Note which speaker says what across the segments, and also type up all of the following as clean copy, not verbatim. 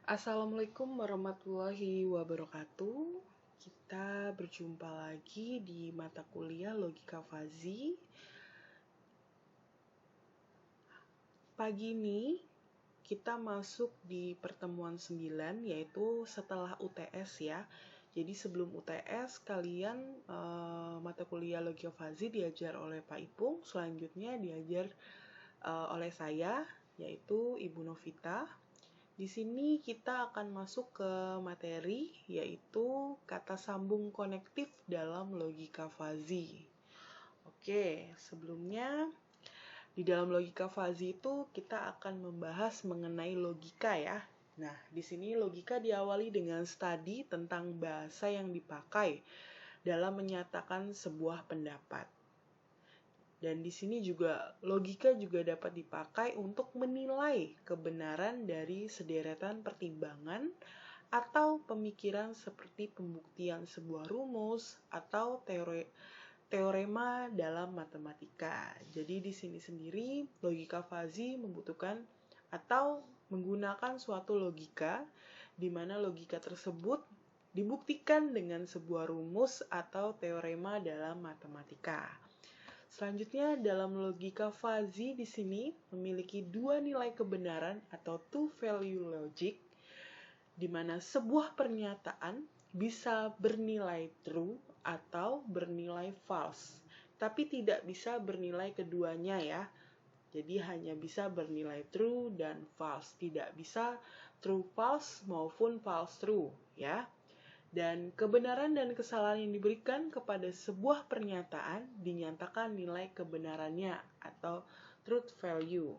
Speaker 1: Assalamualaikum warahmatullahi wabarakatuh. Kita berjumpa lagi di mata kuliah Logika Fazi. Pagi ini kita masuk di pertemuan 9, yaitu setelah UTS ya. Jadi sebelum UTS kalian mata kuliah Logika Fazi diajar oleh Pak Ipung, selanjutnya diajar oleh saya, yaitu Ibu Novita. Di sini kita akan masuk ke materi, yaitu kata sambung konektif dalam logika fazi. Oke, sebelumnya di dalam logika fazi itu kita akan membahas mengenai logika ya. Nah, di sini logika diawali dengan studi tentang bahasa yang dipakai dalam menyatakan sebuah pendapat. Dan di sini juga logika juga dapat dipakai untuk menilai kebenaran dari sederetan pertimbangan atau pemikiran seperti pembuktian sebuah rumus atau teorema dalam matematika. Jadi di sini sendiri logika fazi membutuhkan atau menggunakan suatu logika di mana logika tersebut dibuktikan dengan sebuah rumus atau teorema dalam matematika. Selanjutnya, dalam logika fazi di sini memiliki dua nilai kebenaran atau two value logic, di mana sebuah pernyataan bisa bernilai true atau bernilai false, tapi tidak bisa bernilai keduanya ya. Jadi hanya bisa bernilai true dan false, tidak bisa true false maupun false true ya. Dan kebenaran dan kesalahan yang diberikan kepada sebuah pernyataan dinyatakan nilai kebenarannya atau truth value.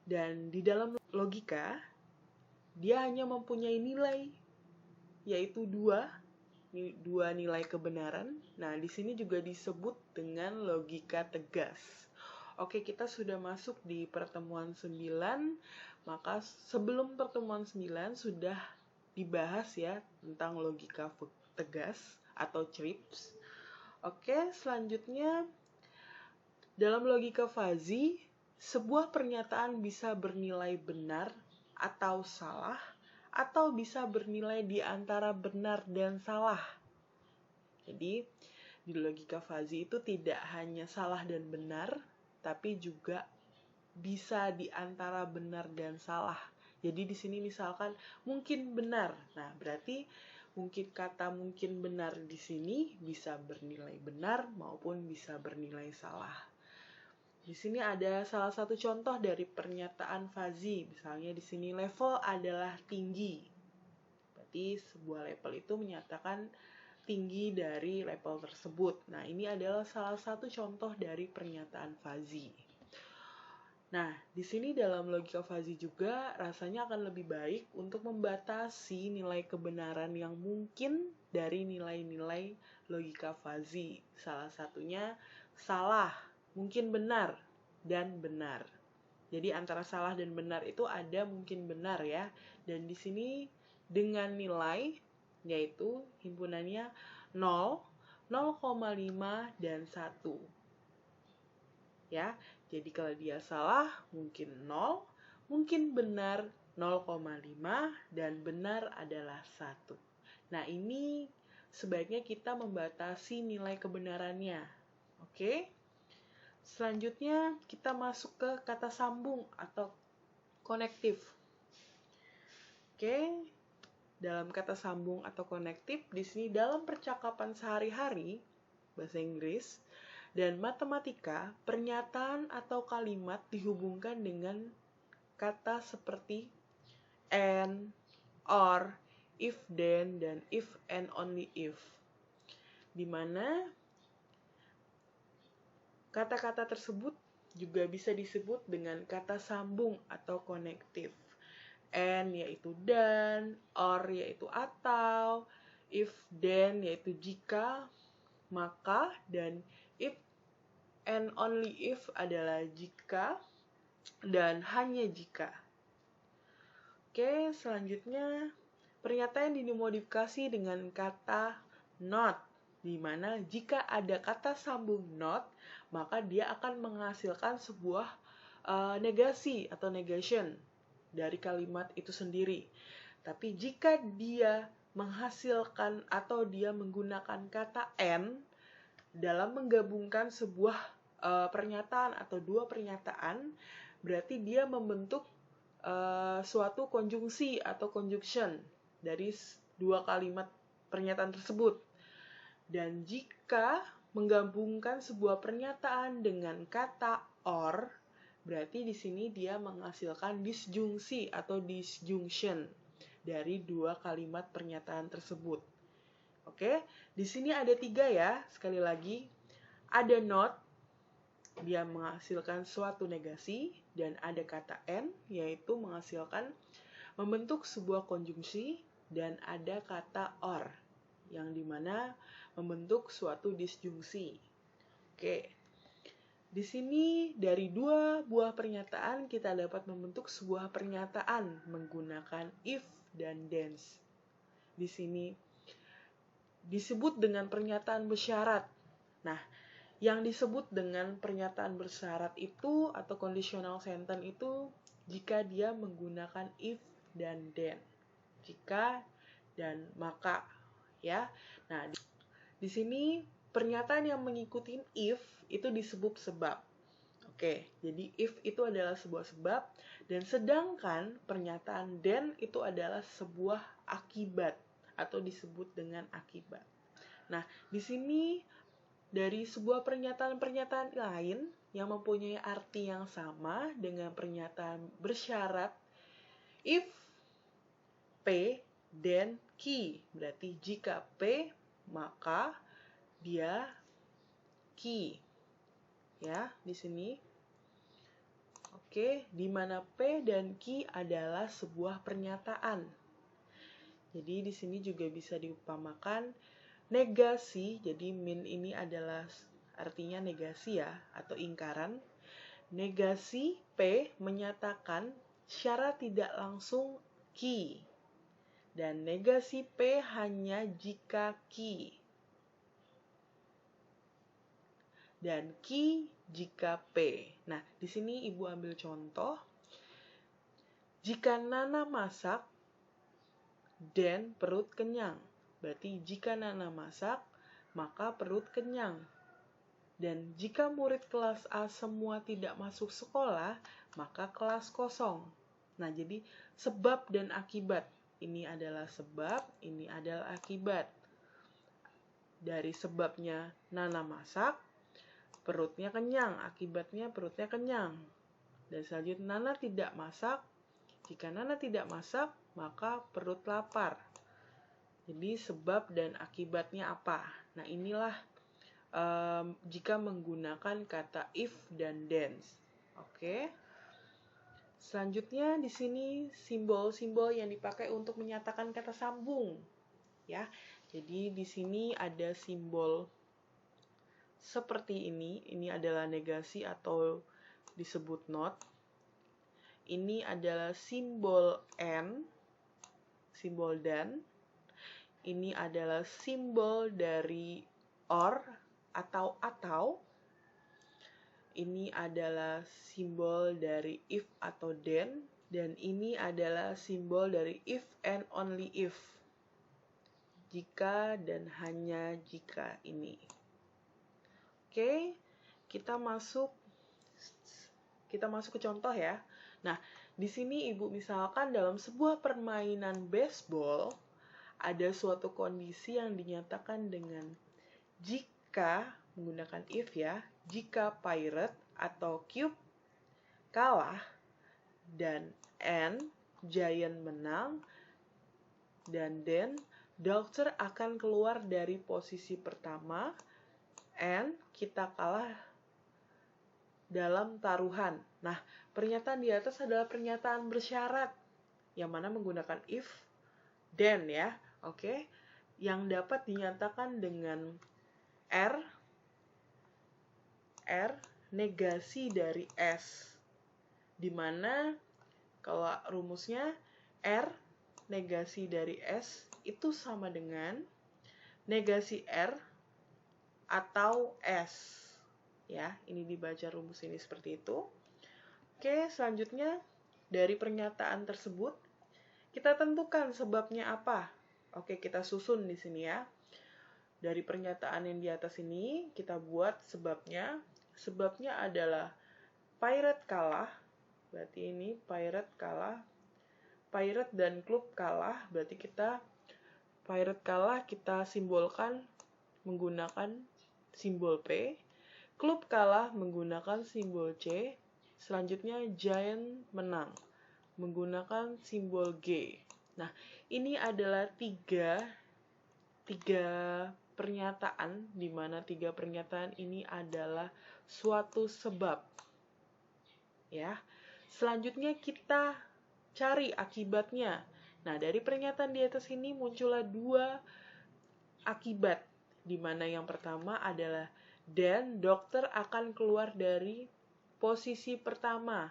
Speaker 1: Dan di dalam logika, dia hanya mempunyai nilai, yaitu dua nilai kebenaran. Nah, di sini juga disebut dengan logika tegas. Oke, kita sudah masuk di pertemuan 9, maka sebelum pertemuan 9 sudah dibahas ya tentang logika tegas atau CRIPS. Oke, selanjutnya dalam logika fazi, sebuah pernyataan bisa bernilai benar atau salah, atau bisa bernilai di antara benar dan salah. Jadi, di logika fazi itu tidak hanya salah dan benar, tapi juga bisa di antara benar dan salah. Jadi di sini misalkan mungkin benar. Nah, berarti kata mungkin benar di sini bisa bernilai benar maupun bisa bernilai salah. Di sini ada salah satu contoh dari pernyataan fazi. Misalnya di sini level adalah tinggi. Berarti sebuah level itu menyatakan tinggi dari level tersebut. Nah, ini adalah salah satu contoh dari pernyataan fazi. Nah, di sini dalam logika fazi juga rasanya akan lebih baik untuk membatasi nilai kebenaran yang mungkin dari nilai-nilai logika fazi. Salah satunya salah, mungkin benar, dan benar. Jadi antara salah dan benar itu ada mungkin benar ya. Dan di sini dengan nilai yaitu himpunannya 0, 0,5, dan 1. Ya, jadi kalau dia salah mungkin 0, mungkin benar 0,5, dan benar adalah 1. Nah, ini sebaiknya kita membatasi nilai kebenarannya. Oke? Selanjutnya kita masuk ke kata sambung atau konektif. Oke? Dalam kata sambung atau konektif, di sini dalam percakapan sehari-hari bahasa Inggris dan matematika, pernyataan atau kalimat dihubungkan dengan kata seperti and, or, if then, dan if and only if. Di mana kata-kata tersebut juga bisa disebut dengan kata sambung atau konektif. And yaitu dan, or yaitu atau, if then yaitu jika, maka, dan if and only if adalah jika dan hanya jika. Oke, selanjutnya pernyataan dimodifikasi dengan kata not, di mana jika ada kata sambung not, maka dia akan menghasilkan sebuah negasi atau negation. dari kalimat itu sendiri. Tapi jika dia menghasilkan atau dia menggunakan kata and dalam menggabungkan sebuah pernyataan atau dua pernyataan, berarti dia membentuk suatu konjungsi atau conjunction dari dua kalimat pernyataan tersebut. Dan jika menggabungkan sebuah pernyataan dengan kata or, berarti di sini dia menghasilkan disjungsi atau disjunction dari dua kalimat pernyataan tersebut. Oke, di sini ada 3 ya. Sekali lagi, ada not, dia menghasilkan suatu negasi, dan ada kata and, yaitu menghasilkan membentuk sebuah konjungsi, dan ada kata or, yang dimana membentuk suatu disjungsi. Oke, di sini dari 2 buah pernyataan kita dapat membentuk sebuah pernyataan menggunakan if dan thens. Di sini disebut dengan pernyataan bersyarat. Nah, yang disebut dengan pernyataan bersyarat itu atau conditional sentence itu jika dia menggunakan if dan then. Jika dan maka, ya. Nah, di sini pernyataan yang mengikuti if itu disebut sebab. Oke, jadi if itu adalah sebuah sebab, dan sedangkan pernyataan then itu adalah sebuah akibat atau disebut dengan akibat. Nah, di sini dari sebuah pernyataan-pernyataan lain yang mempunyai arti yang sama dengan pernyataan bersyarat, if P then Q, berarti jika P maka dia Q. Ya, di sini. Oke, di mana P dan Q adalah sebuah pernyataan. Jadi di sini juga bisa diupamakan negasi. Jadi min ini adalah artinya negasi ya, atau ingkaran. Negasi P menyatakan syarat tidak langsung Q. Dan negasi P hanya jika Q. Dan Q jika P. Nah, di sini Ibu ambil contoh. Jika Nana masak, then perut kenyang. Berarti jika Nana masak, maka perut kenyang. Dan jika murid kelas A semua tidak masuk sekolah, maka kelas kosong. Nah, jadi sebab dan akibat. Ini adalah sebab, ini adalah akibat. Dari sebabnya Nana masak, perutnya kenyang. Akibatnya perutnya kenyang. Dan selanjutnya Nana tidak masak. Jika Nana tidak masak, maka perut lapar. Jadi sebab dan akibatnya apa? Nah, inilah jika menggunakan kata if dan thens. Oke. Selanjutnya di sini simbol-simbol yang dipakai untuk menyatakan kata sambung. Ya. Jadi di sini ada simbol seperti ini. Ini adalah negasi atau disebut not. Ini adalah simbol and, simbol dan. Ini adalah simbol dari or atau. Ini adalah simbol dari if atau then. Dan ini adalah simbol dari if and only if. Jika dan hanya jika ini. Oke, kita masuk ke contoh ya. Nah, di sini Ibu misalkan dalam sebuah permainan baseball, ada suatu kondisi yang dinyatakan dengan jika, menggunakan if ya, jika Pirate atau Cube kalah, dan and, Giant menang, dan then, Doctor akan keluar dari posisi pertama, and kita kalah dalam taruhan. Nah, pernyataan di atas adalah pernyataan bersyarat, yang mana menggunakan if, then ya, oke, yang dapat dinyatakan dengan R negasi dari S, dimana kalau rumusnya R negasi dari S itu sama dengan negasi R atau S. Ya, ini dibaca rumus ini seperti itu. Oke, selanjutnya dari pernyataan tersebut, kita tentukan sebabnya apa. Oke, kita susun di sini ya. Dari pernyataan yang di atas ini, kita buat sebabnya. Sebabnya adalah Pirate kalah, berarti ini Pirate kalah. Pirate dan klub kalah, berarti Pirate kalah kita simbolkan menggunakan simbol P. Klub kalah menggunakan simbol C. Selanjutnya Giant menang menggunakan simbol G. Nah, ini adalah tiga pernyataan, di mana tiga pernyataan ini adalah suatu sebab. Ya. Selanjutnya kita cari akibatnya. Nah, dari pernyataan di atas ini muncullah dua akibat, di mana yang pertama adalah dan dokter akan keluar dari posisi pertama.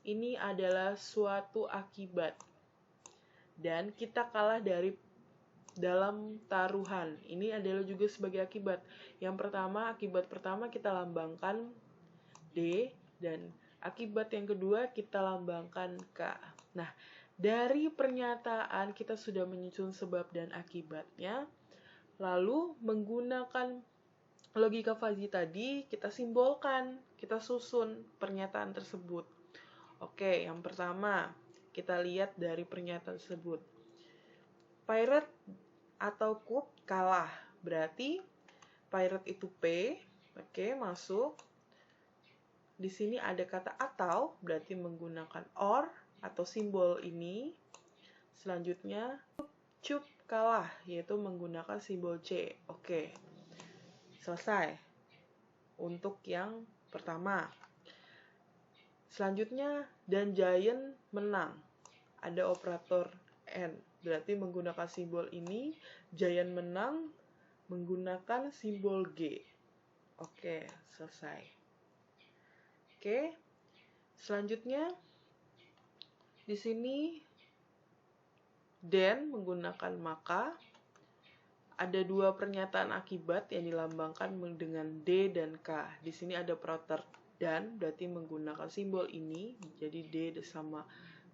Speaker 1: Ini adalah suatu akibat. Dan kita kalah dalam taruhan. Ini adalah juga sebagai akibat. Yang pertama, akibat pertama kita lambangkan D, dan akibat yang kedua kita lambangkan K. Nah, dari pernyataan kita sudah menyusun sebab dan akibatnya. Lalu menggunakan logika Fuzzy tadi, kita simbolkan, kita susun pernyataan tersebut. Oke, yang pertama, kita lihat dari pernyataan tersebut. Pirate atau klub kalah, berarti Pirate itu P, oke, masuk. Di sini ada kata atau, berarti menggunakan or atau simbol ini. Selanjutnya, Cup kalah, yaitu menggunakan simbol C. Oke, selesai untuk yang pertama. Selanjutnya, dan Giant menang. Ada operator N, berarti menggunakan simbol ini. Giant menang menggunakan simbol G. Oke, selesai. Oke, selanjutnya di sini dan menggunakan maka. Ada dua pernyataan akibat yang dilambangkan dengan D dan K. Di sini ada operator dan, berarti menggunakan simbol ini. Jadi D sama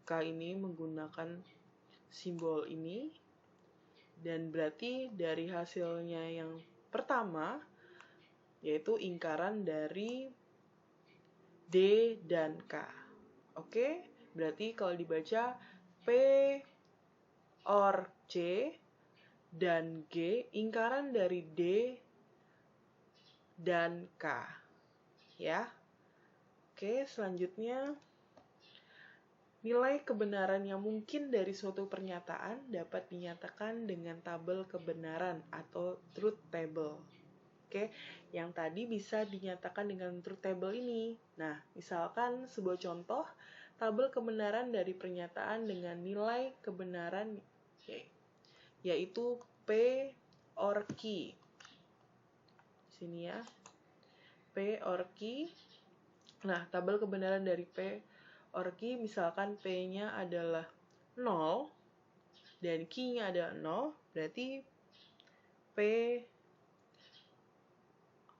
Speaker 1: K ini menggunakan simbol ini. Dan berarti dari hasilnya yang pertama, yaitu ingkaran dari D dan K. Oke, berarti kalau dibaca P or C dan G, ingkaran dari D dan K. Ya. Oke, selanjutnya nilai kebenaran yang mungkin dari suatu pernyataan dapat dinyatakan dengan tabel kebenaran atau truth table. Oke, yang tadi bisa dinyatakan dengan truth table ini. Nah, misalkan sebuah contoh, tabel kebenaran dari pernyataan dengan nilai kebenaran yaitu P or Q. Di sini ya. P or Q. Nah, tabel kebenaran dari P or Q, misalkan P-nya adalah 0 dan Q-nya adalah 0, berarti P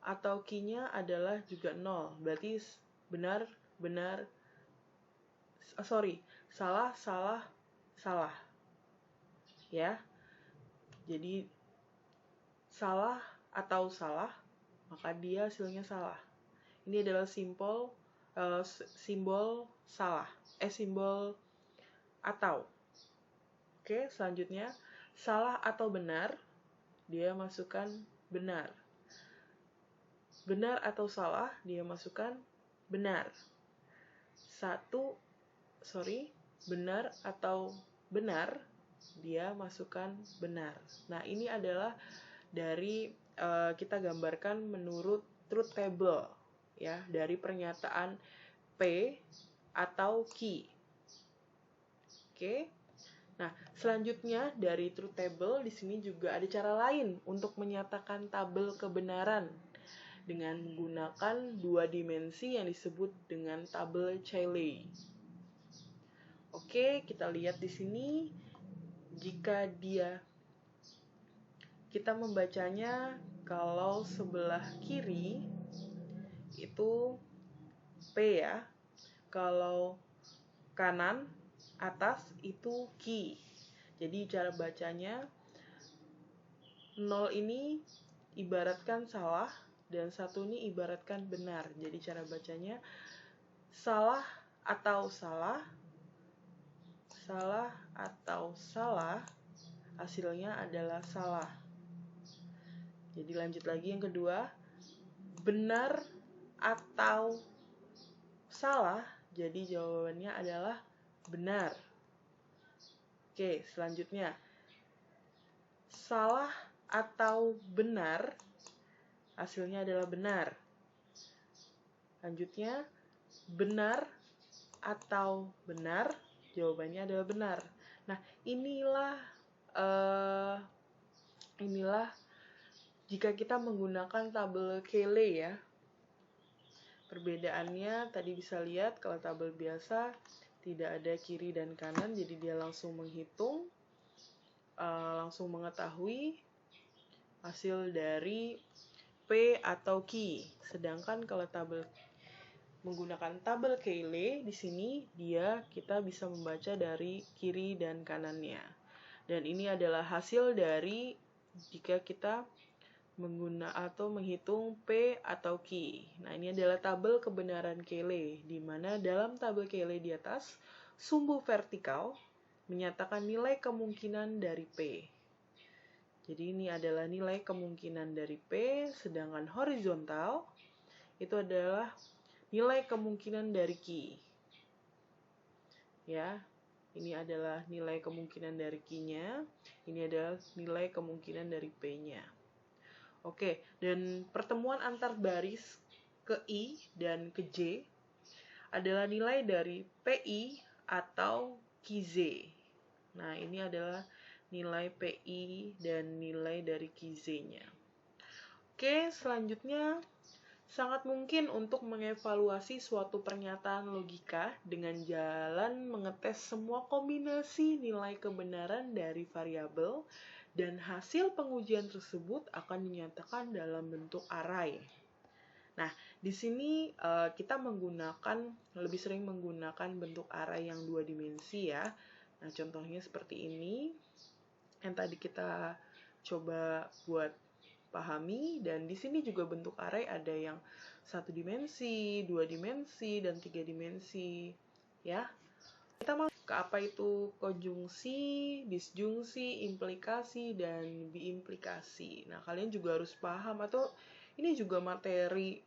Speaker 1: atau Q-nya adalah juga 0. Berarti salah. Ya. Jadi salah atau salah, maka dia hasilnya salah. Ini adalah simbol salah, simbol atau. Oke, selanjutnya salah atau benar, dia masukkan benar. Benar atau salah, dia masukkan benar. Benar atau benar, dia masukkan benar. Nah, ini adalah dari kita gambarkan menurut truth table, ya, dari pernyataan P atau Q. Oke. Nah, selanjutnya dari truth table di sini juga ada cara lain untuk menyatakan tabel kebenaran dengan menggunakan dua dimensi yang disebut dengan tabel Cayley. Oke, kita lihat di sini. Jika kita membacanya, kalau sebelah kiri itu P ya, kalau kanan, atas itu ki. Jadi cara bacanya 0 ini ibaratkan salah dan 1 ini ibaratkan benar. Jadi cara bacanya salah atau salah, salah atau salah, hasilnya adalah salah. Jadi lanjut lagi yang kedua, benar atau salah, jadi jawabannya adalah benar. Oke, selanjutnya salah atau benar, hasilnya adalah benar. Lanjutnya, benar atau benar, jawabannya adalah benar. Nah, inilah jika kita menggunakan tabel Cayley ya. Perbedaannya tadi bisa lihat kalau tabel biasa tidak ada kiri dan kanan, jadi dia langsung menghitung, langsung mengetahui hasil dari P atau Q. Sedangkan kalau menggunakan tabel Cayley di sini kita bisa membaca dari kiri dan kanannya. Dan ini adalah hasil dari jika kita menghitung P atau Q. Nah, ini adalah tabel kebenaran Cayley, di mana dalam tabel Cayley di atas, sumbu vertikal menyatakan nilai kemungkinan dari P. Jadi ini adalah nilai kemungkinan dari P, sedangkan horizontal itu adalah nilai kemungkinan dari Q. Ya, ini adalah nilai kemungkinan dari Q-nya, ini adalah nilai kemungkinan dari P-nya. Oke, dan pertemuan antar baris ke I dan ke J adalah nilai dari PI atau QZ. Nah, ini adalah nilai PI dan nilai dari QZ-nya. Oke, selanjutnya sangat mungkin untuk mengevaluasi suatu pernyataan logika dengan jalan mengetes semua kombinasi nilai kebenaran dari variabel, dan hasil pengujian tersebut akan dinyatakan dalam bentuk array. Nah, di sini kita lebih sering menggunakan bentuk array yang 2 dimensi ya. Nah, contohnya seperti ini yang tadi kita coba buat pahami, dan di sini juga bentuk array ada yang 1 dimensi, 2 dimensi, dan 3 dimensi ya. Kita masuk ke apa itu konjungsi, disjungsi, implikasi, dan biimplikasi. Nah, kalian juga harus paham, atau ini juga materi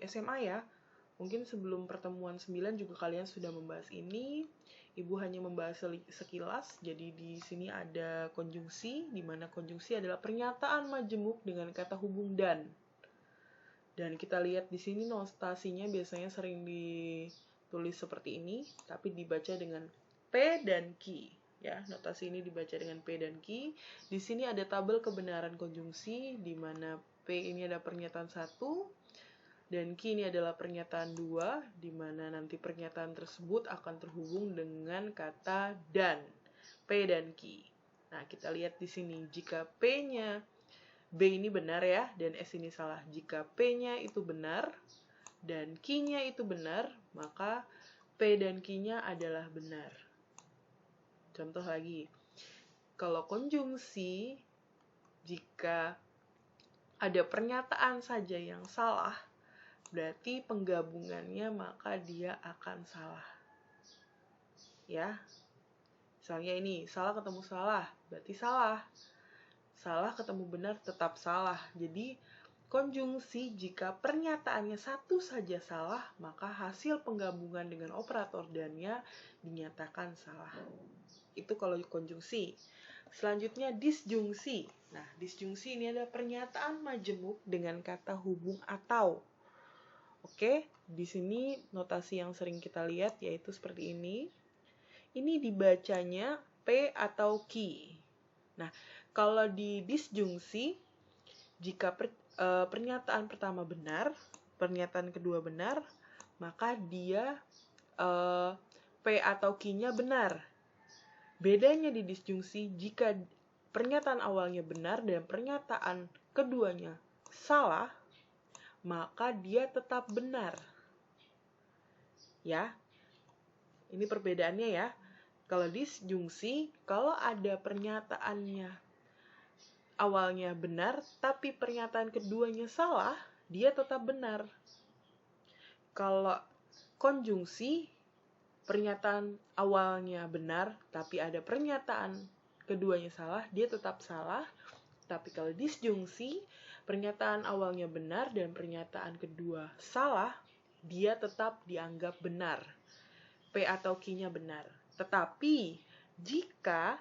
Speaker 1: SMA ya. Mungkin sebelum pertemuan 9 juga kalian sudah membahas ini. Ibu hanya membahas sekilas. Jadi di sini ada konjungsi, di mana konjungsi adalah pernyataan majemuk dengan kata hubung dan. Dan kita lihat di sini notasinya biasanya sering ditulis seperti ini, tapi dibaca dengan P dan Q. Ya, notasi ini dibaca dengan P dan Q. Di sini ada tabel kebenaran konjungsi, di mana P ini ada pernyataan 1, dan Q ini adalah pernyataan 2, di mana nanti pernyataan tersebut akan terhubung dengan kata dan, P dan Q. Nah, kita lihat di sini, jika P-nya B ini benar ya, dan S ini salah. Jika P-nya itu benar, dan Q-nya itu benar, maka P dan Q-nya adalah benar. Contoh lagi, kalau konjungsi, jika ada pernyataan saja yang salah, berarti penggabungannya maka dia akan salah. Ya, misalnya ini, salah ketemu salah, berarti salah. Salah ketemu benar tetap salah. Jadi, konjungsi jika pernyataannya satu saja salah, maka hasil penggabungan dengan operator dan-nya dinyatakan salah. Itu kalau konjungsi. Selanjutnya disjungsi. Nah, disjungsi ini adalah pernyataan majemuk dengan kata hubung atau. Oke, di sini notasi yang sering kita lihat yaitu seperti ini. Ini dibacanya P atau Q. Nah, kalau di disjungsi, jika pernyataan pertama benar, pernyataan kedua benar, maka dia P atau Q-nya benar. Bedanya di disjungsi, jika pernyataan awalnya benar dan pernyataan keduanya salah, maka dia tetap benar. Ya. Ini perbedaannya ya. Kalau disjungsi, kalau ada pernyataannya awalnya benar, tapi pernyataan keduanya salah, dia tetap benar. Kalau konjungsi, pernyataan awalnya benar, tapi ada pernyataan keduanya salah, dia tetap salah. Tapi kalau disjungsi, pernyataan awalnya benar dan pernyataan kedua salah, dia tetap dianggap benar. P atau Q-nya benar. Tetapi jika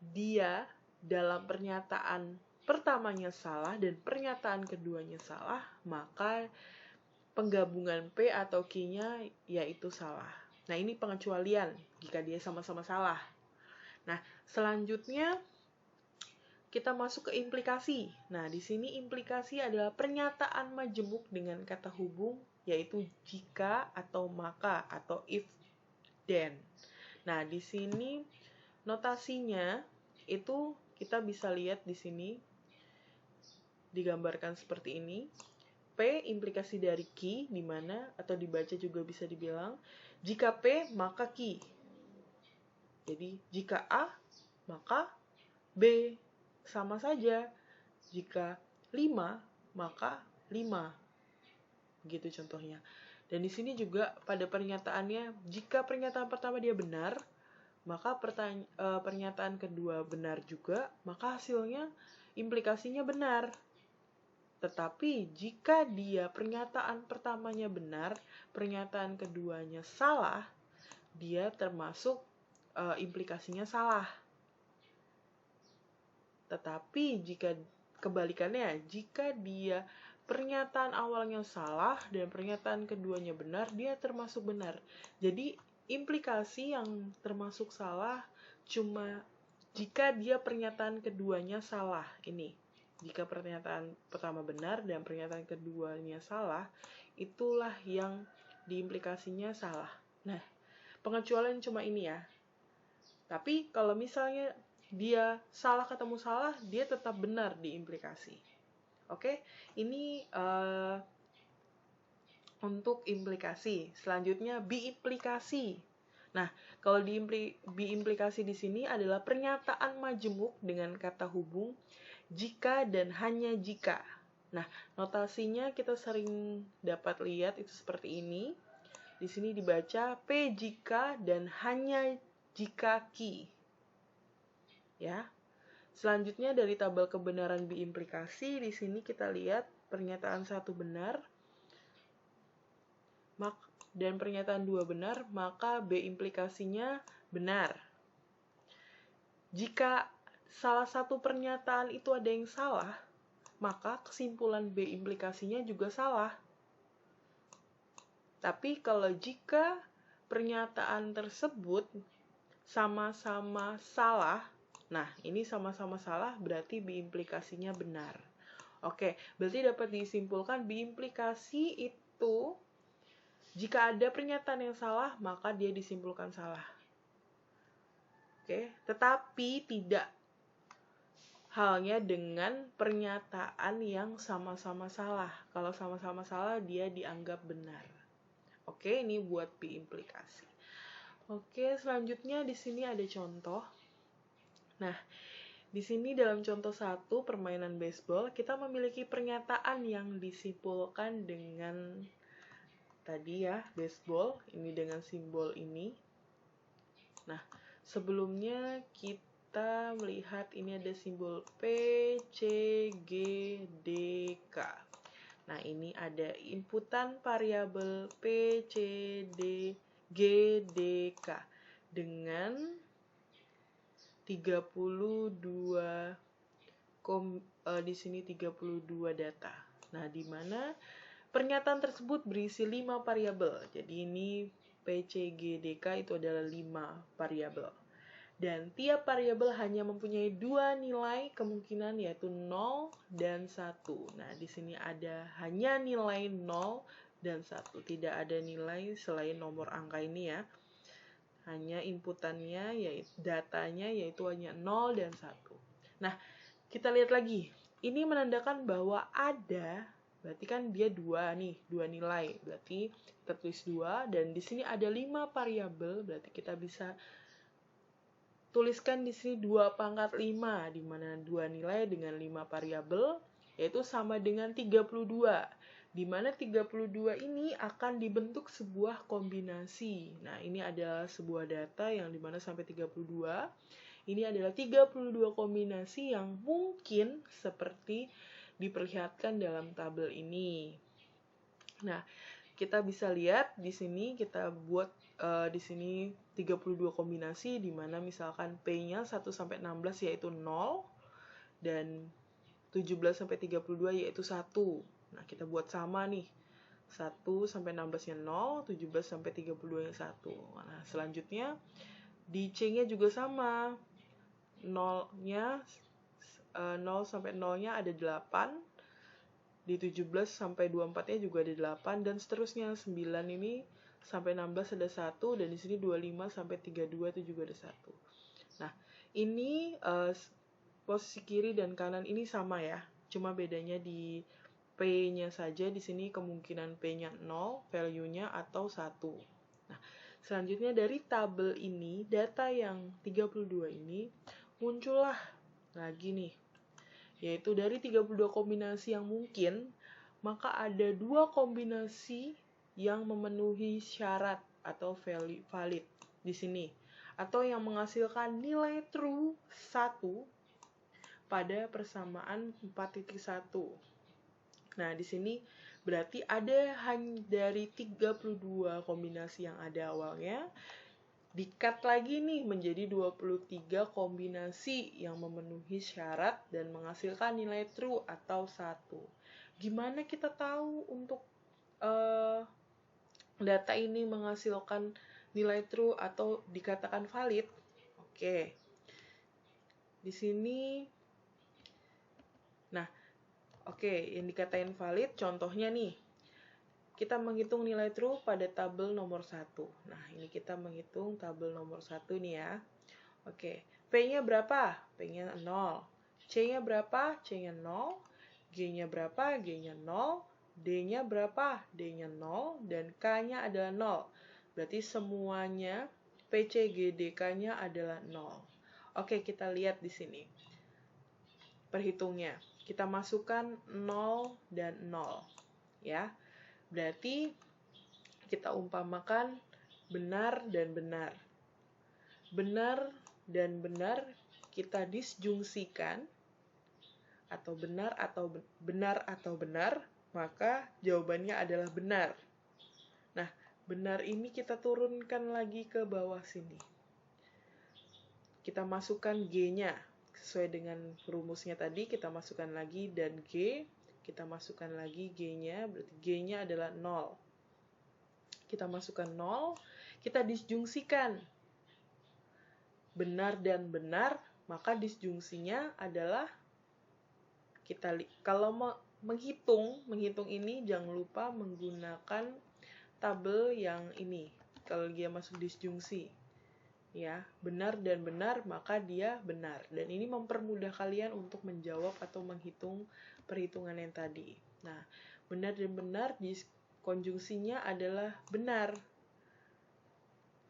Speaker 1: dia dalam pernyataan pertamanya salah dan pernyataan keduanya salah, maka penggabungan P atau Q-nya yaitu salah. Nah, ini pengecualian jika dia sama-sama salah. Nah, selanjutnya kita masuk ke implikasi. Nah, di sini implikasi adalah pernyataan majemuk dengan kata hubung, yaitu jika atau maka atau if then. Nah, di sini notasinya itu kita bisa lihat di sini digambarkan seperti ini. P implikasi dari Q, di mana atau dibaca juga bisa dibilang jika P maka Q. Jadi jika A maka B, sama saja. Jika 5 maka 5. Begitu contohnya. Dan di sini juga pada pernyataannya, jika pernyataan pertama dia benar, maka pernyataan kedua benar juga, maka hasilnya implikasinya benar. Tetapi jika dia pernyataan pertamanya benar, pernyataan keduanya salah, dia termasuk implikasinya salah. Tetapi jika kebalikannya, jika dia pernyataan awalnya salah dan pernyataan keduanya benar, dia termasuk benar. Jadi implikasi yang termasuk salah cuma jika dia pernyataan keduanya salah. Ini, jika pernyataan pertama benar dan pernyataan keduanya salah, itulah yang diimplikasinya salah. Nah, pengecualian cuma ini ya. Tapi kalau misalnya dia salah ketemu salah, dia tetap benar di implikasi. Oke, ini untuk implikasi. Selanjutnya biimplikasi. Nah, kalau biimplikasi di sini adalah pernyataan majemuk dengan kata hubung jika dan hanya jika. Nah, notasinya kita sering dapat lihat itu seperti ini. Di sini dibaca P jika dan hanya jika Q. Ya. Selanjutnya dari tabel kebenaran biimplikasi, di sini kita lihat pernyataan 1 benar dan pernyataan 2 benar, maka B implikasinya benar. Jika salah satu pernyataan itu ada yang salah, maka kesimpulan B implikasinya juga salah. Tapi kalau jika pernyataan tersebut sama-sama salah, nah, ini sama-sama salah, berarti biimplikasinya benar. Oke, berarti dapat disimpulkan biimplikasi itu, jika ada pernyataan yang salah, maka dia disimpulkan salah. Oke, tetapi tidak halnya dengan pernyataan yang sama-sama salah. Kalau sama-sama salah, dia dianggap benar. Oke, ini buat biimplikasi. Oke, selanjutnya di sini ada contoh. Nah, di sini dalam contoh 1, permainan baseball, kita memiliki pernyataan yang disimpulkan dengan tadi ya, baseball, ini dengan simbol ini. Nah, sebelumnya kita melihat ini ada simbol P, C, G, D, K. Nah, ini ada inputan variabel P, C, D, G, D, K dengan 32 di sini 32 data. Nah, di mana pernyataan tersebut berisi 5 variabel. Jadi ini P, C, G, D, K itu adalah 5 variabel. Dan tiap variabel hanya mempunyai 2 nilai kemungkinan, yaitu 0 dan 1. Nah, di sini ada hanya nilai 0 dan 1. Tidak ada nilai selain nomor angka ini ya. Hanya inputannya, yaitu datanya, yaitu hanya 0 dan 1. Nah, kita lihat lagi. Ini menandakan bahwa ada berarti kan dia 2 nih, 2 nilai. Berarti kita tulis 2, dan di sini ada 5 variabel, berarti kita bisa tuliskan di sini 2 pangkat 5, di mana 2 nilai dengan 5 variabel, yaitu sama dengan 32. Di mana 32 ini akan dibentuk sebuah kombinasi. Nah, ini adalah sebuah data yang dimana sampai 32. Ini adalah 32 kombinasi yang mungkin seperti diperlihatkan dalam tabel ini. Nah, kita bisa lihat di sini kita buat di sini 32 kombinasi, di mana misalkan P-nya 1 sampai 16 yaitu 0, dan 17 sampai 32 yaitu 1. Nah, kita buat sama nih. 1 sampai 16-nya 0, 17 sampai 32-nya 1. Nah, selanjutnya di C-nya juga sama. 0-nya 0 sampai 0-nya ada 8. Di 17 sampai 24-nya juga ada 8, dan seterusnya. 9 ini sampai 16 ada 1, dan di sini 25 sampai 32 itu juga ada 1. Nah, ini posisi kiri dan kanan ini sama ya. Cuma bedanya di P-nya saja, di sini kemungkinan P-nya 0, value-nya atau 1. Nah, selanjutnya dari tabel ini, data yang 32 ini muncullah lagi nih. Yaitu dari 32 kombinasi yang mungkin, maka ada 2 kombinasi yang memenuhi syarat atau valid di sini. Atau yang menghasilkan nilai true 1 pada persamaan 4.1. Nah, di sini berarti ada hanya dari 32 kombinasi yang ada awalnya, di-cut lagi nih menjadi 23 kombinasi yang memenuhi syarat dan menghasilkan nilai true atau 1. Gimana kita tahu untuk data ini menghasilkan nilai true atau dikatakan valid? Oke. Di sini, nah, oke, yang dikatain valid, contohnya nih, kita menghitung nilai true pada tabel nomor 1. Nah, ini kita menghitung tabel nomor 1 nih ya. Oke, P-nya berapa? P-nya 0. C-nya berapa? C-nya 0. G-nya berapa? G-nya 0. D-nya berapa? D-nya 0. Dan K-nya adalah 0. Berarti semuanya P, C, G, D, K-nya adalah 0. Oke, kita lihat di sini. Perhitungnya. Kita masukkan 0 dan 0. Ya. Berarti kita umpamakan benar dan benar. Benar dan benar kita disjungsikan, atau benar atau benar, maka jawabannya adalah benar. Nah, benar ini kita turunkan lagi ke bawah sini. Kita masukkan G-nya. Sesuai dengan rumusnya tadi, kita masukkan lagi, dan G, kita masukkan lagi G-nya, berarti G-nya adalah 0. Kita masukkan 0, kita disjungsikan. Benar dan benar, maka disjungsinya adalah, kalau menghitung ini jangan lupa menggunakan tabel yang ini. Kalau dia masuk disjungsi, ya, benar dan benar, maka dia benar. Dan ini mempermudah kalian untuk menjawab atau menghitung perhitungan yang tadi. Nah, benar dan benar konjungsinya adalah benar.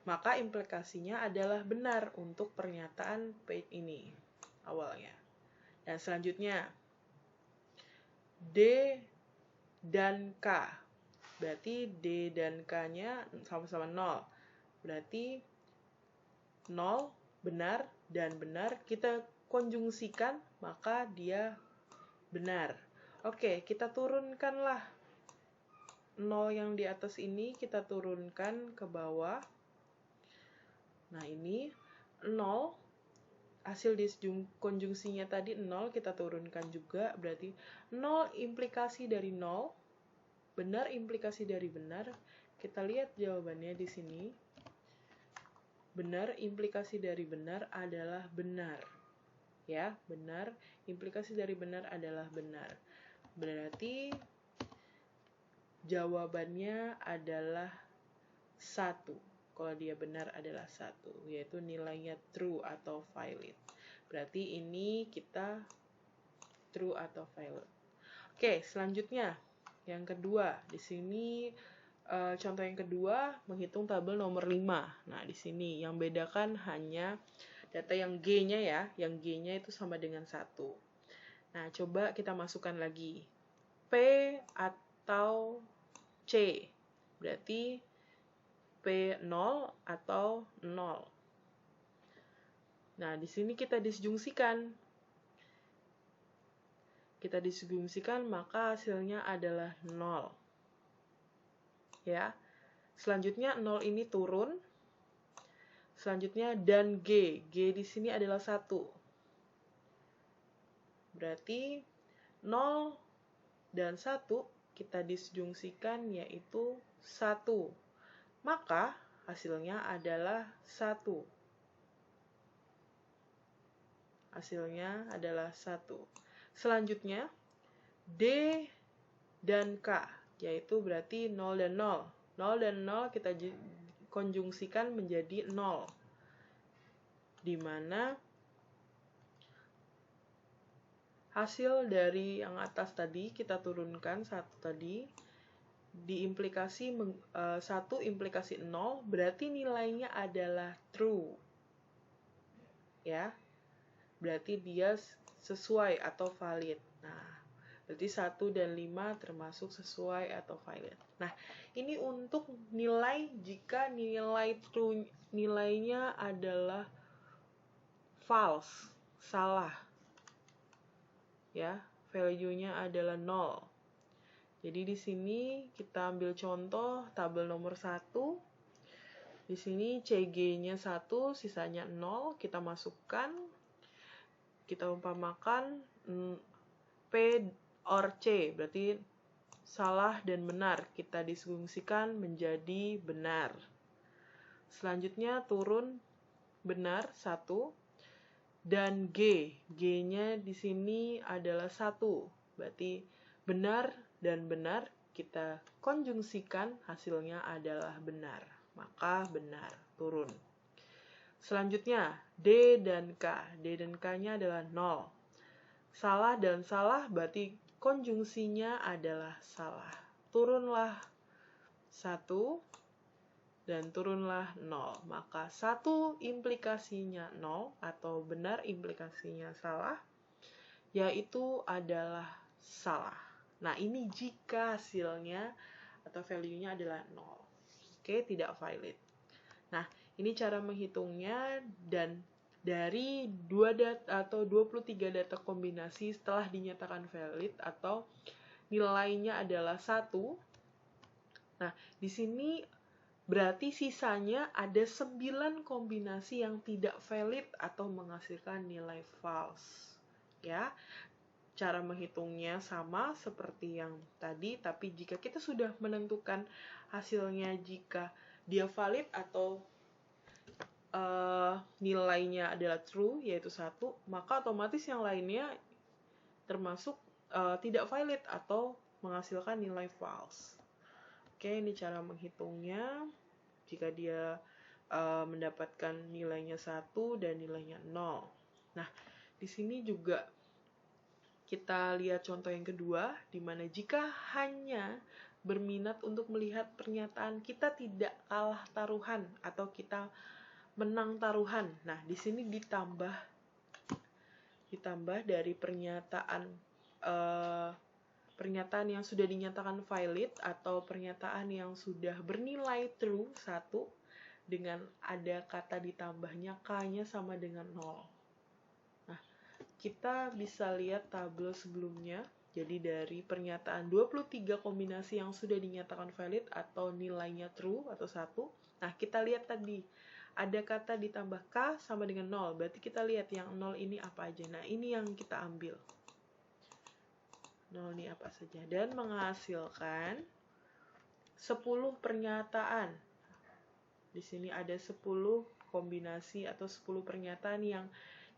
Speaker 1: Maka implikasinya adalah benar untuk pernyataan P ini awalnya. Dan selanjutnya, D dan K. Berarti D dan K-nya sama-sama 0. Berarti 0, benar, dan benar kita konjungsikan, maka dia benar. Oke, kita turunkanlah 0 yang di atas ini, kita turunkan ke bawah. Nah, ini 0, hasil konjungsinya tadi 0, kita turunkan juga, berarti 0 implikasi dari 0, benar implikasi dari benar. Kita lihat jawabannya di sini. Benar implikasi dari benar adalah benar. Ya, benar implikasi dari benar adalah benar. Berarti jawabannya adalah 1. Kalau dia benar adalah 1, yaitu nilainya true atau valid. Berarti ini kita true atau valid. Oke, selanjutnya Yang kedua, di sini contoh yang kedua menghitung tabel nomor 5. Nah, di sini yang bedakan hanya data yang G-nya ya, yang G-nya itu sama dengan 1. Nah, coba kita masukkan lagi. P atau C. Berarti P 0 atau 0. Nah, di sini kita disjungsikan. Kita disjungsikan, maka hasilnya adalah 0. Ya. Selanjutnya 0 ini turun. Selanjutnya dan G. G di sini adalah 1. Berarti 0 dan 1 kita disjungsikan yaitu 1. Maka hasilnya adalah 1. Hasilnya adalah 1. Selanjutnya, D dan K, yaitu berarti 0 dan 0. 0 dan 0 kita konjungsikan menjadi 0. Di mana hasil dari yang atas tadi, kita turunkan 1 tadi, diimplikasi 1 implikasi 0, berarti nilainya adalah true. Ya. Berarti dia sesuai atau valid. Nah, berarti 1 dan 5 termasuk sesuai atau valid. Nah, ini untuk nilai jika nilai true nilainya adalah false, salah. Ya, value-nya adalah 0. Jadi di sini kita ambil contoh tabel nomor 1. Di sini CG-nya 1, sisanya 0, kita masukkan. Kita umpamakan P or C, berarti salah dan benar. Kita disfungsikan menjadi benar. Selanjutnya turun benar 1 dan G. G-nya di sini adalah 1. Berarti benar dan benar kita konjungsikan, hasilnya adalah benar. Maka benar, turun. Selanjutnya, D dan K. D dan K-nya adalah 0. Salah dan salah berarti konjungsinya adalah salah. Turunlah 1 dan turunlah 0. Maka 1 implikasinya 0 atau benar implikasinya salah, yaitu adalah salah. Nah, ini jika hasilnya atau value-nya adalah 0. Oke, tidak valid. Nah, ini cara menghitungnya, dan dari 2 data atau 23 data kombinasi setelah dinyatakan valid atau nilainya adalah 1. Nah, di sini berarti sisanya ada 9 kombinasi yang tidak valid atau menghasilkan nilai false. Ya. Cara menghitungnya sama seperti yang tadi, tapi jika kita sudah menentukan hasilnya jika dia valid atau nilainya adalah true, yaitu 1, maka otomatis yang lainnya termasuk tidak valid atau menghasilkan nilai false. Oke, ini cara menghitungnya jika dia mendapatkan nilainya 1 dan nilainya 0. Nah, di sini juga kita lihat contoh yang kedua, di mana jika hanya berminat untuk melihat pernyataan kita tidak kalah taruhan atau kita menang taruhan. Nah, di sini ditambah dari pernyataan yang sudah dinyatakan valid atau pernyataan yang sudah bernilai true 1 dengan ada kata ditambahnya K-nya sama dengan 0. Nah, kita bisa lihat tabel sebelumnya. Jadi dari pernyataan 23 kombinasi yang sudah dinyatakan valid atau nilainya true atau 1. Nah, kita lihat tadi ada kata ditambah K sama dengan 0. Berarti kita lihat yang 0 ini apa aja. Nah, ini yang kita ambil. 0 ini apa saja. Dan menghasilkan 10 pernyataan. Di sini ada 10 kombinasi atau 10 pernyataan yang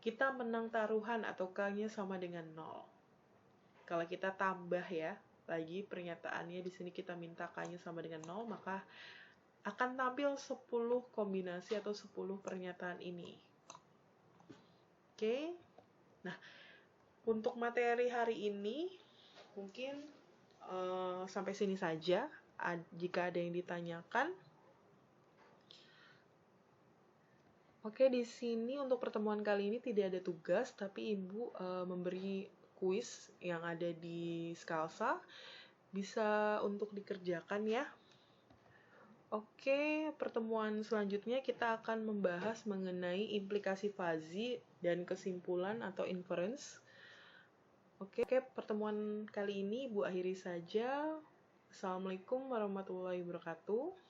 Speaker 1: kita menang taruhan atau K-nya sama dengan 0. Kalau kita tambah ya, lagi pernyataannya di sini kita minta K-nya sama dengan 0, maka akan tampil 10 kombinasi atau 10 pernyataan ini. Oke. Nah, untuk materi hari ini mungkin sampai sini saja. Jika ada yang ditanyakan. Oke, di sini untuk pertemuan kali ini tidak ada tugas, tapi Ibu memberi kuis yang ada di Scalsa. Bisa untuk dikerjakan ya. Oke, pertemuan selanjutnya kita akan membahas mengenai implikasi fuzzy dan kesimpulan atau inference. Oke, pertemuan kali ini Ibu akhiri saja. Assalamualaikum warahmatullahi wabarakatuh.